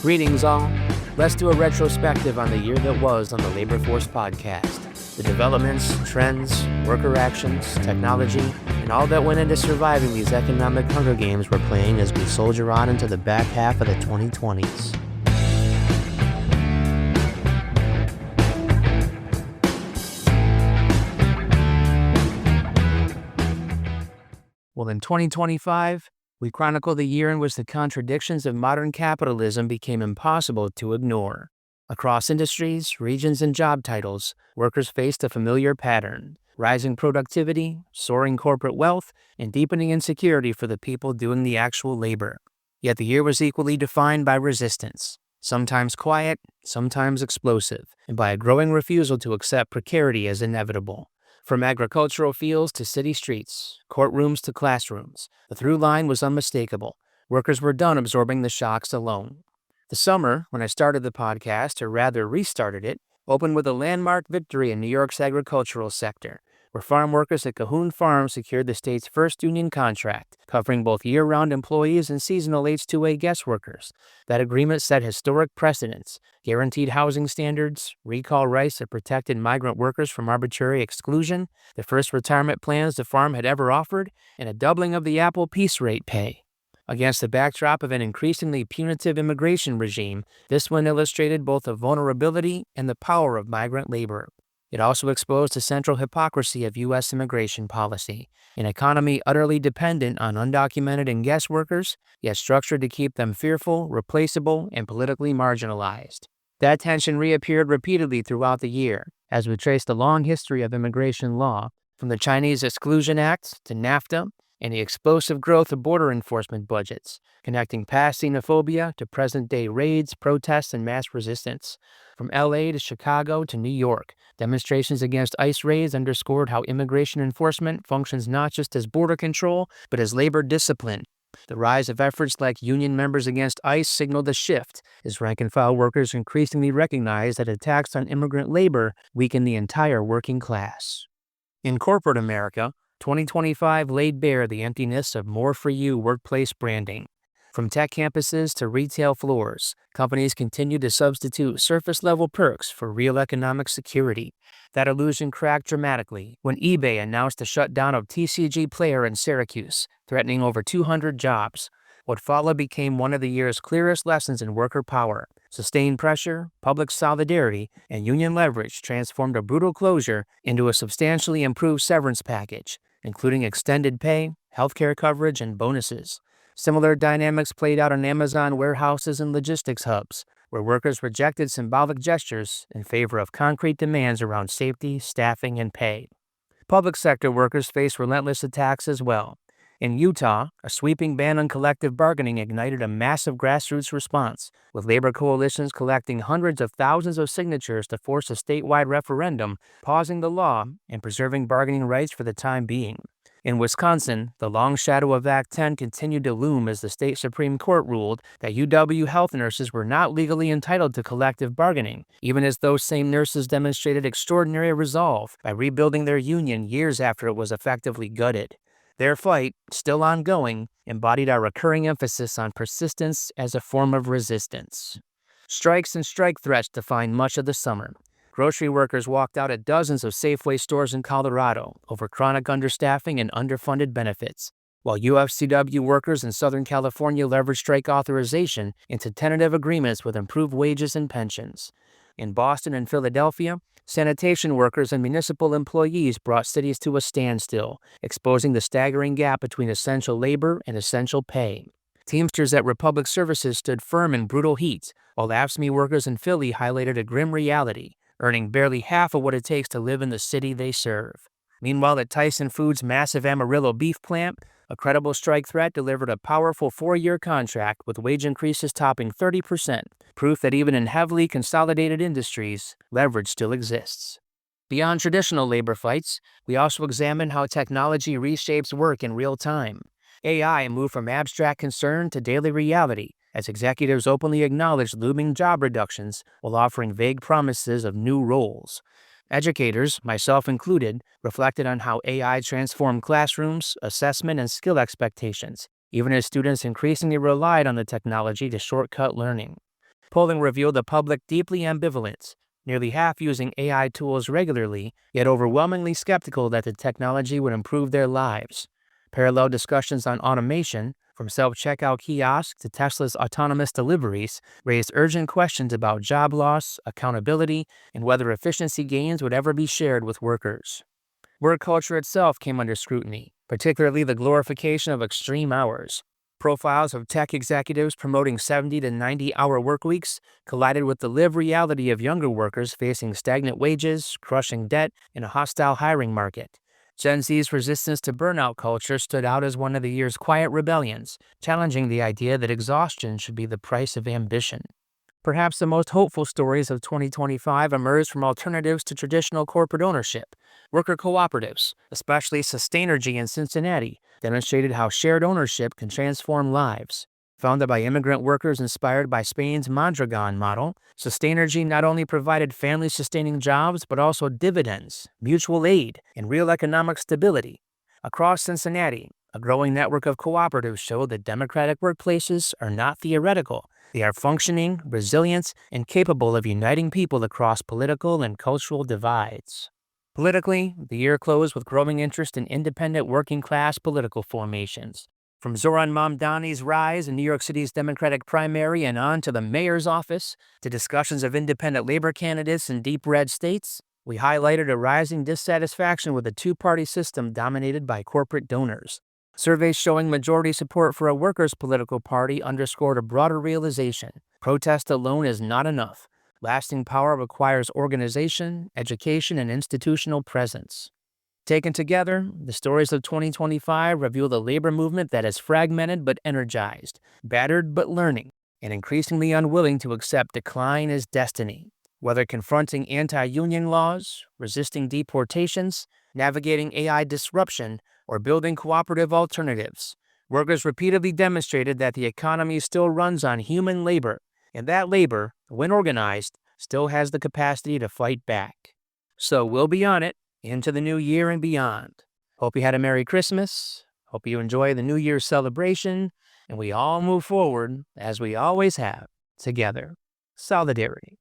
Greetings, all. Let's do a retrospective on the year that was on the Labor Force podcast. The developments, trends, worker actions, technology, and all that went into surviving these economic Hunger Games we're playing as we soldier on into the back half of the 2020s. Well, in 2025, we chronicle the year in which the contradictions of modern capitalism became impossible to ignore. Across industries, regions, and job titles, workers faced a familiar pattern: rising productivity, soaring corporate wealth, and deepening insecurity for the people doing the actual labor. Yet the year was equally defined by resistance, sometimes quiet, sometimes explosive, and by a growing refusal to accept precarity as inevitable. From agricultural fields to city streets, courtrooms to classrooms, the through line was unmistakable. Workers were done absorbing the shocks alone. The summer, when I started the podcast, or rather restarted it, opened with a landmark victory in New York's agricultural sector, where farm workers at Cahoon Farm secured the state's first union contract, covering both year-round employees and seasonal H-2A guest workers. That agreement set historic precedents: guaranteed housing standards, recall rights that protected migrant workers from arbitrary exclusion, the first retirement plans the farm had ever offered, and a doubling of the Apple piece rate pay. Against the backdrop of an increasingly punitive immigration regime, this one illustrated both the vulnerability and the power of migrant labor. It also exposed the central hypocrisy of U.S. immigration policy, an economy utterly dependent on undocumented and guest workers, yet structured to keep them fearful, replaceable, and politically marginalized. That tension reappeared repeatedly throughout the year, as we traced the long history of immigration law, from the Chinese Exclusion Act to NAFTA, and the explosive growth of border enforcement budgets, connecting past xenophobia to present-day raids, protests, and mass resistance. From LA to Chicago to New York, demonstrations against ICE raids underscored how immigration enforcement functions not just as border control, but as labor discipline. The rise of efforts like Union Members Against ICE signaled a shift, as rank-and-file workers increasingly recognized that attacks on immigrant labor weakened the entire working class. In corporate America, 2025 laid bare the emptiness of more-for-you workplace branding. From tech campuses to retail floors, companies continued to substitute surface-level perks for real economic security. That illusion cracked dramatically when eBay announced the shutdown of TCG Player in Syracuse, threatening over 200 jobs. What followed became one of the year's clearest lessons in worker power. Sustained pressure, public solidarity, and union leverage transformed a brutal closure into a substantially improved severance package, including extended pay, healthcare coverage, and bonuses. Similar dynamics played out in Amazon warehouses and logistics hubs, where workers rejected symbolic gestures in favor of concrete demands around safety, staffing, and pay. Public sector workers faced relentless attacks as well. In Utah, a sweeping ban on collective bargaining ignited a massive grassroots response, with labor coalitions collecting hundreds of thousands of signatures to force a statewide referendum, pausing the law and preserving bargaining rights for the time being. In Wisconsin, the long shadow of Act 10 continued to loom as the state Supreme Court ruled that UW health nurses were not legally entitled to collective bargaining, even as those same nurses demonstrated extraordinary resolve by rebuilding their union years after it was effectively gutted. Their fight, still ongoing, embodied our recurring emphasis on persistence as a form of resistance. Strikes and strike threats defined much of the summer. Grocery workers walked out at dozens of Safeway stores in Colorado over chronic understaffing and underfunded benefits, while UFCW workers in Southern California leveraged strike authorization into tentative agreements with improved wages and pensions. In Boston and Philadelphia, sanitation workers and municipal employees brought cities to a standstill, exposing the staggering gap between essential labor and essential pay. Teamsters at Republic Services stood firm in brutal heat, while AFSCME workers in Philly highlighted a grim reality: earning barely half of what it takes to live in the city they serve. Meanwhile, at Tyson Foods' massive Amarillo beef plant, a credible strike threat delivered a powerful 4-year contract with wage increases topping 30%, proof that even in heavily consolidated industries, leverage still exists. Beyond traditional labor fights, we also examine how technology reshapes work in real time. AI moved from abstract concern to daily reality, as executives openly acknowledged looming job reductions while offering vague promises of new roles. Educators, myself included, reflected on how AI transformed classrooms, assessment, and skill expectations, even as students increasingly relied on the technology to shortcut learning. Polling revealed the public deeply ambivalent, nearly half using AI tools regularly, yet overwhelmingly skeptical that the technology would improve their lives. Parallel discussions on automation, from self-checkout kiosks to Tesla's autonomous deliveries, raised urgent questions about job loss, accountability, and whether efficiency gains would ever be shared with workers. Work culture itself came under scrutiny, particularly the glorification of extreme hours. Profiles of tech executives promoting 70 to 90-hour work weeks collided with the lived reality of younger workers facing stagnant wages, crushing debt, and a hostile hiring market. Gen Z's resistance to burnout culture stood out as one of the year's quiet rebellions, challenging the idea that exhaustion should be the price of ambition. Perhaps the most hopeful stories of 2025 emerged from alternatives to traditional corporate ownership. Worker cooperatives, especially Sustainergy in Cincinnati, demonstrated how shared ownership can transform lives. Founded by immigrant workers inspired by Spain's Mondragon model, Sustainergy not only provided family-sustaining jobs but also dividends, mutual aid, and real economic stability. Across Cincinnati, a growing network of cooperatives showed that democratic workplaces are not theoretical. They are functioning, resilient, and capable of uniting people across political and cultural divides. Politically, the year closed with growing interest in independent working-class political formations. From Zoran Mamdani's rise in New York City's Democratic primary and on to the mayor's office, to discussions of independent labor candidates in deep red states, we highlighted a rising dissatisfaction with a two-party system dominated by corporate donors. Surveys showing majority support for a workers' political party underscored a broader realization: protest alone is not enough. Lasting power requires organization, education, and institutional presence. Taken together, the stories of 2025 reveal a labor movement that is fragmented but energized, battered but learning, and increasingly unwilling to accept decline as destiny. Whether confronting anti-union laws, resisting deportations, navigating AI disruption, or building cooperative alternatives, workers repeatedly demonstrated that the economy still runs on human labor, and that labor, when organized, still has the capacity to fight back. So we'll be on it into the new year and beyond. Hope you had a Merry Christmas. Hope you enjoy the New Year's celebration, and we all move forward, as we always have, together. Solidarity.